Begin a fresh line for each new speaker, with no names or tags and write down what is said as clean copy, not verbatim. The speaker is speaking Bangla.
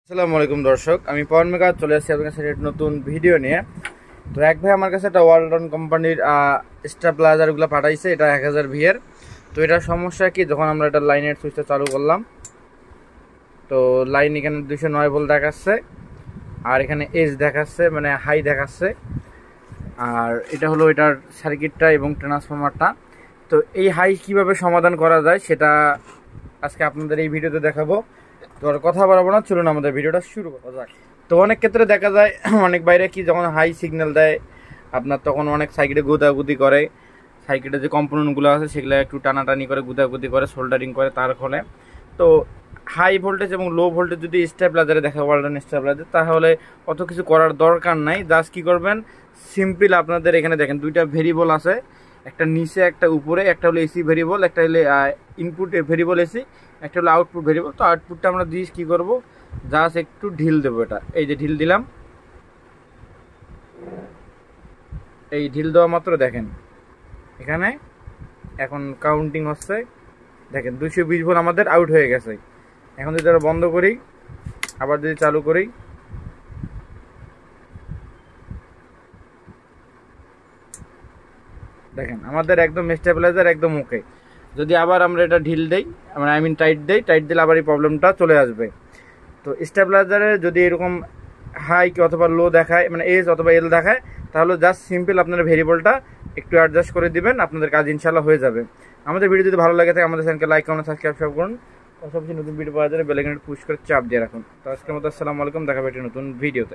আসসালামু আলাইকুম দর্শক, আমি পवन মেকার চলে আসছি আপনার কাছে একটা নতুন ভিডিও নিয়ে। তো এক ভাই আমার কাছে একটা ওয়ালটন কোম্পানির স্টেবিলাইজারগুলো পাঠাইছে, এটা 1000 এর। তো এটার সমস্যা কি, যখন আমরা এটা লাইনের সুইচটা চালু করলাম তো লাইন এখানে 209 ভোল্ট দেখাচ্ছে, আর এখানে এজ দেখাচ্ছে, মানে হাই দেখাচ্ছে। আর এটা হলো এটার সার্কিটটা এবং ট্রান্সফরমারটা। তো এই হাই কিভাবে সমাধান করা যায় সেটা আজকে আপনাদের এই ভিডিওতে দেখাবো। তো আর কথা বাড়াবো না, চলুন আমাদের ভিডিওটা শুরু করা যাক। তো অনেক ক্ষেত্রে দেখা যায় অনেক বাইরে কি, যখন হাই সিগন্যাল দেয় আপনার, তখন অনেক সাইকেলে গুদাগুদি করে, সাইকেলের যে কম্পোনেন্টগুলো আছে সেগুলো একটু টানাটানি করে, গুদাগুদি করে, সোল্ডারিং করে তার ফলে। তো হাই ভোল্টেজ এবং লো ভোল্টেজ যদি স্টেবিলাইজারে দেখা ওয়ালটন স্টেবিলাইজার, তাহলে অত কিছু করার দরকার নাই। জাস্ট কী করবেন, সিম্পল আপনাদের এখানে দেখেন দুইটা ভেরিয়েবল আছে, একটা নিচে একটা উপরে, একটা হলো এসি ভেরিয়েবল, একটা হলো ইনপুট ভেরিয়েবল এসি, একটা হলো আউটপুট ভেরিয়েবল। তো আউটপুটটা আমরা দিয়ে কী করবো, জাস্ট একটু ঢিল দেবো। এটা এই যে ঢিল দিলাম, এই ঢিল দেওয়া মাত্র দেখেন এখানে এখন কাউন্টিং হচ্ছে, দেখেন 220 ভোল্ট আমাদের আউট হয়ে গেছে। এখন যদি আমরা বন্ধ করি, আবার যদি চালু করি, দেখেন আমাদের একদম স্টেবিলাইজার একদম ওকে। যদি আবার আমরা এটা ঢিল দেই, আমরা টাইট দেই, টাইট দিলে আবার এই প্রবলেমটা চলে আসবে। তো স্টেবিলাইজারে যদি এরকম হাই কি অথবা লো দেখায়, মানে এজ অথবা এল দেখায়, তাহলে জাস্ট সিম্পল আপনারা ভেরিয়েবলটা একটু অ্যাডজাস্ট করে দিবেন, আপনাদের কাজ ইনশাল্লাহ হয়ে যাবে। আমাদের ভিডিও যদি ভালো লাগে থাকে আমাদের চ্যানেলকে লাইক, কমেন্ট, সাবস্ক্রাইব সব করুন। পাশাপাশি নতুন ভিডিও পাওয়ার জন্য বেল আইকনটি পুশ করে চাপ দিয়ে রাখুন। তো আজকের মতো আসসালামু আলাইকুম, দেখা হবে একটা নতুন ভিডিওতে।